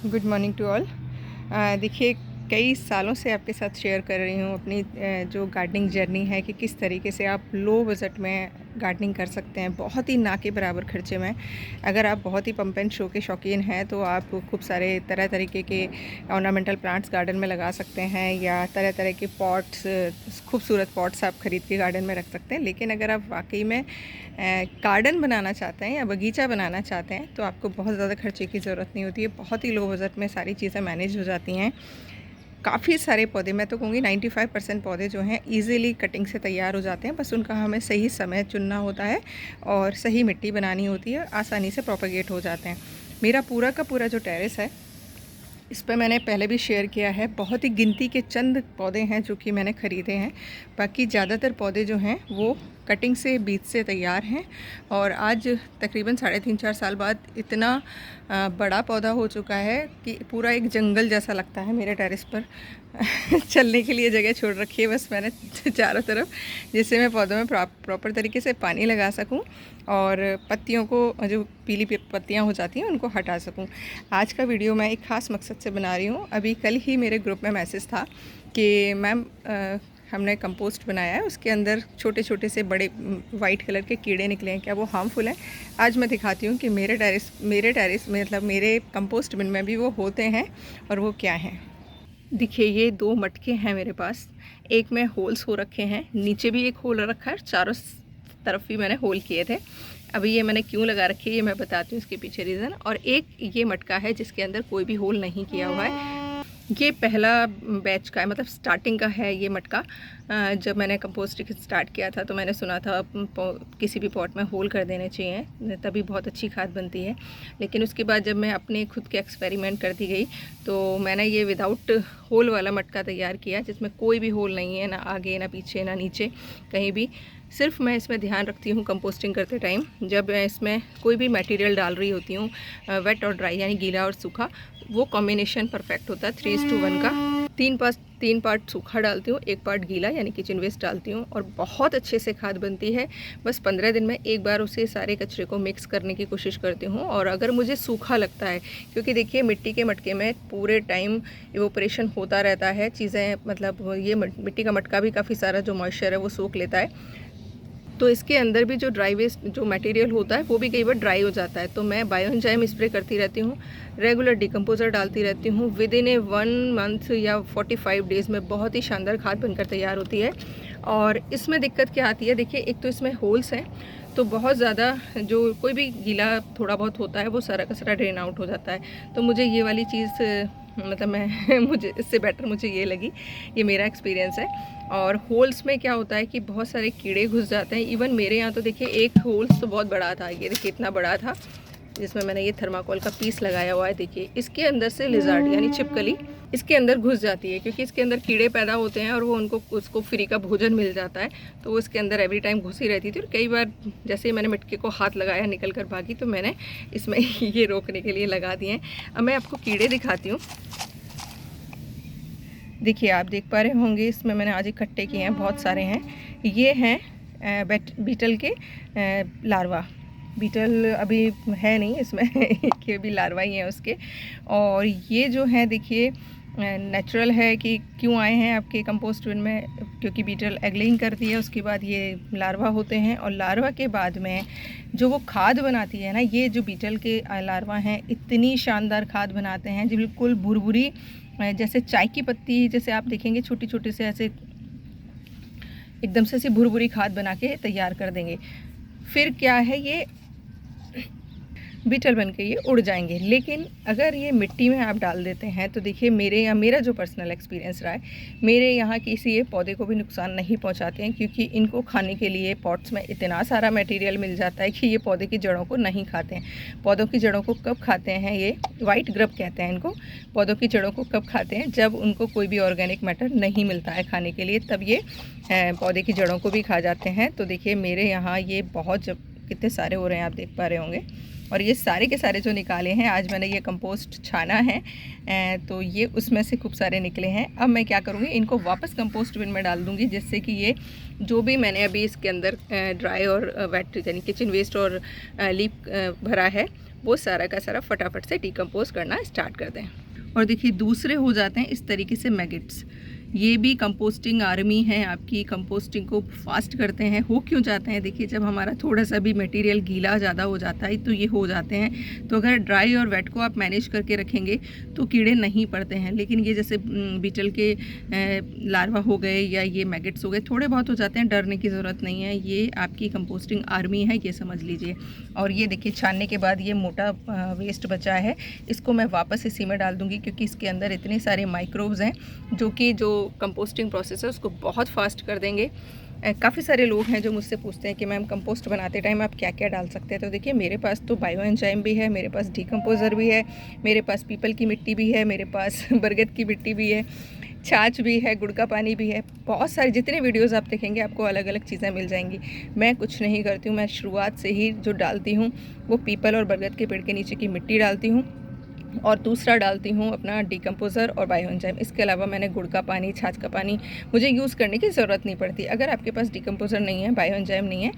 Good morning to all. देखिए, कई सालों से आपके साथ शेयर कर रही हूँ अपनी जो गार्डनिंग जर्नी है कि किस तरीके से आप लो बजट में गार्डनिंग कर सकते हैं, बहुत ही ना के बराबर खर्चे में। अगर आप बहुत ही पम्प एंड शो के शौकीन हैं तो आप खूब सारे तरह तरीके के ऑर्नामेंटल प्लांट्स गार्डन में लगा सकते हैं, या तरह तरह के पॉट्स, खूबसूरत पॉट्स आप ख़रीद के गार्डन में रख सकते हैं। लेकिन अगर आप वाकई में गार्डन बनाना चाहते हैं या बगीचा बनाना चाहते हैं तो आपको बहुत ज़्यादा खर्चे की ज़रूरत नहीं होती है। बहुत ही लो बजट में सारी चीज़ें मैनेज हो जाती हैं। काफ़ी सारे पौधे, मैं तो कहूँगी 95% पौधे जो हैं ईज़िली कटिंग से तैयार हो जाते हैं। बस उनका हमें सही समय चुनना होता है और सही मिट्टी बनानी होती है, आसानी से प्रोपेगेट हो जाते हैं। मेरा पूरा का पूरा जो टेरेस है, इस पे मैंने पहले भी शेयर किया है। बहुत ही गिनती के चंद पौधे हैं जो कि मैंने ख़रीदे हैं, बाकी ज़्यादातर पौधे जो हैं वो कटिंग से, बीज से तैयार हैं। और आज तकरीबन 3.5-4 साल बाद इतना बड़ा पौधा हो चुका है कि पूरा एक जंगल जैसा लगता है मेरे टेरेस पर। चलने के लिए जगह छोड़ रखी है बस मैंने चारों तरफ, जिससे मैं पौधों में प्रॉपर तरीके से पानी लगा सकूं और पत्तियों को, जो पीली पत्तियां हो जाती हैं, उनको हटा सकूं। आज का वीडियो मैं एक ख़ास मकसद से बना रही हूं। अभी कल ही मेरे ग्रुप में मैसेज था कि मैम, हमने कंपोस्ट बनाया है, उसके अंदर छोटे छोटे से बड़े वाइट कलर के कीड़े निकले हैं, क्या वो हार्मफुल हैं? आज मैं दिखाती हूँ कि मेरे टेरेस में, मतलब मेरे कंपोस्ट बिन में भी वो होते हैं और वो क्या हैं। देखिए, ये 2 मटके हैं मेरे पास। एक में होल्स हो रखे हैं, नीचे भी एक होल रखा है, चारों तरफ भी मैंने होल किए थे। अभी ये मैंने क्यों लगा रखी है ये मैं बताती हूँ, इसके पीछे रीज़न। और एक ये मटका है जिसके अंदर कोई भी होल नहीं किया हुआ है। ये पहला बैच का है, मतलब स्टार्टिंग का है ये मटका। जब मैंने कंपोस्टिंग स्टार्ट किया था तो मैंने सुना था किसी भी पॉट में होल कर देने चाहिए, तभी बहुत अच्छी खाद बनती है। लेकिन उसके बाद जब मैं अपने खुद के एक्सपेरिमेंट करती गई तो मैंने ये विदाउट होल वाला मटका तैयार किया, जिसमें कोई भी होल नहीं है, ना आगे ना पीछे ना नीचे, कहीं भी। सिर्फ मैं इसमें ध्यान रखती हूँ कंपोस्टिंग करते टाइम, जब मैं इसमें कोई भी मटेरियल डाल रही होती हूँ, वेट और ड्राई यानी गीला और सूखा, वो कॉम्बिनेशन परफेक्ट होता है 3:1 का। 3 पार्ट सूखा डालती हूँ, 1 पार्ट गीला यानी किचन वेस्ट डालती हूँ, और बहुत अच्छे से खाद बनती है। बस 15 दिन में एक बार उसे सारे कचरे को मिक्स करने की कोशिश करती हूँ। और अगर मुझे सूखा लगता है, क्योंकि देखिए मिट्टी के मटके में पूरे टाइम इवोपरेशन होता रहता है, चीज़ें, मतलब ये मिट्टी का मटका भी काफ़ी सारा जो मॉइस्चर है वो सोख लेता है, तो इसके अंदर भी जो ड्राई वेस्ट जो मटेरियल होता है वो भी कई बार ड्राई हो जाता है। तो मैं बायोएंजाइम स्प्रे करती रहती हूँ, रेगुलर डिकम्पोज़र डालती रहती हूँ। विद इन ए 1 मंथ या 45 डेज़ में बहुत ही शानदार खाद बनकर तैयार होती है। और इसमें दिक्कत क्या आती है, देखिए, एक तो इसमें होल्स हैं, तो बहुत ज़्यादा जो कोई भी गीला थोड़ा बहुत होता है वो सारा का सारा ड्रेन आउट हो जाता है। तो मुझे ये वाली चीज़, मतलब मैं मुझे इससे बेटर मुझे ये लगी, ये मेरा एक्सपीरियंस है। और होल्स में क्या होता है कि बहुत सारे कीड़े घुस जाते हैं। इवन मेरे यहाँ तो देखिए एक होल्स तो बहुत बड़ा था, ये देखिए इतना बड़ा था, जिसमें मैंने ये थर्माकोल का पीस लगाया हुआ है। देखिए इसके अंदर से लिजार्ड यानी छिपकली इसके अंदर घुस जाती है, क्योंकि इसके अंदर कीड़े पैदा होते हैं और वो उसको फ्री का भोजन मिल जाता है, तो वो इसके अंदर एवरी टाइम घुसी रहती थी। और कई बार जैसे ही मैंने मटके को हाथ लगाया, निकल कर भागी, तो मैंने इसमें ये रोकने के लिए लगा दिए हैं। अब मैं आपको कीड़े दिखाती हूँ। देखिए, आप देख पा रहे होंगे, इसमें मैंने आज इकट्ठे किए हैं, बहुत सारे हैं। ये हैं बीटल के लार्वा। बीटल अभी है नहीं इसमें कि अभी लार्वा ही हैं उसके। और ये जो है, देखिए, नेचुरल है कि क्यों आए हैं आपके कंपोस्ट बिन में, क्योंकि बीटल एग लेइंग करती है, उसके बाद ये लार्वा होते हैं, और लार्वा के बाद में जो वो खाद बनाती है ना, ये जो बीटल के लार्वा हैं, इतनी शानदार खाद बनाते हैं जो बिल्कुल भुरभुरी, जैसे चाय की पत्ती, जैसे आप देखेंगे छोटी छोटी से ऐसे एकदम से ऐसी भुरभुरी खाद बना के तैयार कर देंगे। फिर क्या है, ये बीटल बन के ये उड़ जाएंगे। लेकिन अगर ये मिट्टी में आप डाल देते हैं तो देखिए, मेरा जो पर्सनल एक्सपीरियंस रहा है, मेरे यहाँ किसी ये पौधे को भी नुकसान नहीं पहुँचाते हैं, क्योंकि इनको खाने के लिए पॉट्स में इतना सारा मटेरियल मिल जाता है कि ये पौधे की जड़ों को नहीं खाते हैं। पौधों की जड़ों को कब खाते हैं, ये वाइट ग्रब कहते हैं इनको। पौधों की जड़ों को कब खाते हैं, जब उनको कोई भी ऑर्गेनिक मैटर नहीं मिलता है खाने के लिए, तब ये पौधे की जड़ों को भी खा जाते हैं। तो देखिए मेरे यहाँ ये बहुत, जब कितने सारे हो रहे हैं आप देख पा रहे होंगे। और ये सारे के सारे जो निकाले हैं, आज मैंने ये कंपोस्ट छाना है, तो ये उसमें से खूब सारे निकले हैं। अब मैं क्या करूँगी, इनको वापस कंपोस्ट बिन में डाल दूँगी, जिससे कि ये जो भी मैंने अभी इसके अंदर ड्राई और वेट यानी किचन वेस्ट और लीफ भरा है, वो सारा का सारा फटाफट से डिकम्पोज करना स्टार्ट कर दें। और देखिए दूसरे हो जाते हैं इस तरीके से मैगेट्स। ये भी कंपोस्टिंग आर्मी है आपकी, कंपोस्टिंग को फास्ट करते हैं। हो क्यों जाते हैं, देखिए जब हमारा थोड़ा सा भी मटेरियल गीला ज़्यादा हो जाता है तो ये हो जाते हैं। तो अगर ड्राई और वेट को आप मैनेज करके रखेंगे तो कीड़े नहीं पड़ते हैं। लेकिन ये जैसे बीटल के लार्वा हो गए या ये मैगेट्स हो गए, थोड़े बहुत हो जाते हैं, डरने की ज़रूरत नहीं है। ये आपकी कंपोस्टिंग आर्मी है, ये समझ लीजिए। और ये देखिए छानने के बाद ये मोटा वेस्ट बचा है, इसको मैं वापस इसी में डाल दूँगी, क्योंकि इसके अंदर इतने सारे माइक्रोब्स हैं जो कंपोस्टिंग प्रोसेस है उसको बहुत फास्ट कर देंगे। काफ़ी सारे लोग हैं जो मुझसे पूछते हैं कि मैम कंपोस्ट बनाते टाइम आप क्या क्या डाल सकते हैं। तो देखिए मेरे पास तो बायो एंजाइम भी है, मेरे पास डिकम्पोज़र भी है, मेरे पास पीपल की मिट्टी भी है, मेरे पास बरगद की मिट्टी भी है, छाछ भी है, गुड़ का पानी भी है। बहुत सारे जितने वीडियोज़ आप देखेंगे आपको अलग अलग चीज़ें मिल जाएंगी। मैं कुछ नहीं करती हूँ, मैं शुरुआत से ही जो डालती हूँ वो पीपल और बरगद के पेड़ के नीचे की मिट्टी डालती हूँ, और दूसरा डालती हूँ अपना डिकम्पोज़र और बायो एंजाइम। इसके अलावा मैंने गुड़ का पानी, छाछ का पानी मुझे यूज़ करने की ज़रूरत नहीं पड़ती। अगर आपके पास डिकम्पोज़र नहीं है, बायो एंजाइम नहीं है,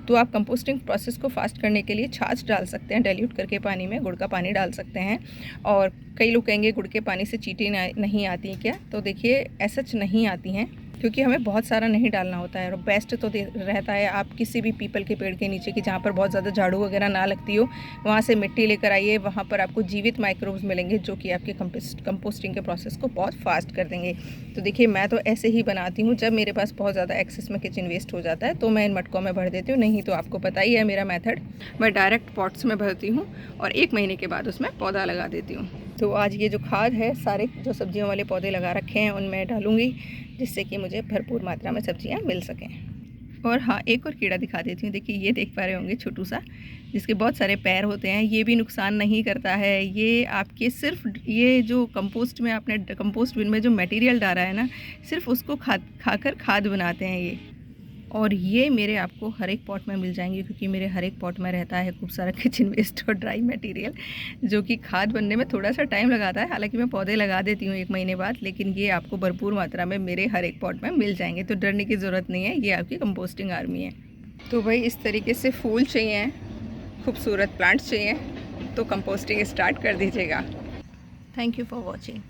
तो आप कंपोस्टिंग प्रोसेस को फास्ट करने के लिए छाछ डाल सकते हैं, डाइल्यूट करके पानी में गुड़ का पानी डाल सकते हैं। और कई लोग कहेंगे गुड़ के पानी से चींटी नहीं आती हैं क्या, तो देखिए ऐसा नहीं आती हैं, क्योंकि हमें बहुत सारा नहीं डालना होता है। और बेस्ट तो रहता है आप किसी भी पीपल के पेड़ के नीचे की जहाँ पर बहुत ज़्यादा झाड़ू वगैरह ना लगती हो, वहाँ से मिट्टी लेकर आइए। वहाँ पर आपको जीवित माइक्रोब्स मिलेंगे जो कि आपके कंपोस्टिंग के प्रोसेस को बहुत फास्ट कर देंगे। तो देखिए मैं तो ऐसे ही बनाती हूँ, जब मेरे पास बहुत ज़्यादा एक्सेस में किचन वेस्ट हो जाता है तो मैं इन मटकों में भर देती हूँ। नहीं तो आपको पता ही है मेरा मेथड, मैं डायरेक्ट पॉट्स में भरती हूँ और 1 महीने के बाद उसमें पौधा लगा देती हूँ। तो आज ये जो खाद है सारे जो सब्जियों वाले पौधे लगा रखे हैं उनमें डालूँगी, जिससे कि मुझे भरपूर मात्रा में सब्जियां मिल सकें। और हाँ, एक और कीड़ा दिखा देती हूँ। देखिए ये देख पा रहे होंगे छोटू सा, जिसके बहुत सारे पैर होते हैं। ये भी नुकसान नहीं करता है। ये आपके सिर्फ ये जो कंपोस्ट में आपने कंपोस्ट बिन में जो मटेरियल डाला है ना, सिर्फ उसको खाकर खाद बनाते हैं ये। और ये मेरे आपको हर एक पॉट में मिल जाएंगे, क्योंकि मेरे हर एक पॉट में रहता है खूब सारा किचन वेस्ट और ड्राई मटेरियल, जो कि खाद बनने में थोड़ा सा टाइम लगाता है। हालांकि मैं पौधे लगा देती हूँ 1 महीने बाद, लेकिन ये आपको भरपूर मात्रा में मेरे हर एक पॉट में मिल जाएंगे, तो डरने की ज़रूरत नहीं है। ये आपकी कंपोस्टिंग आर्मी है। तो भाई इस तरीके से फूल चाहिए, खूबसूरत प्लांट्स चाहिए, तो कंपोस्टिंग स्टार्ट कर दीजिएगा। Thank you for watching.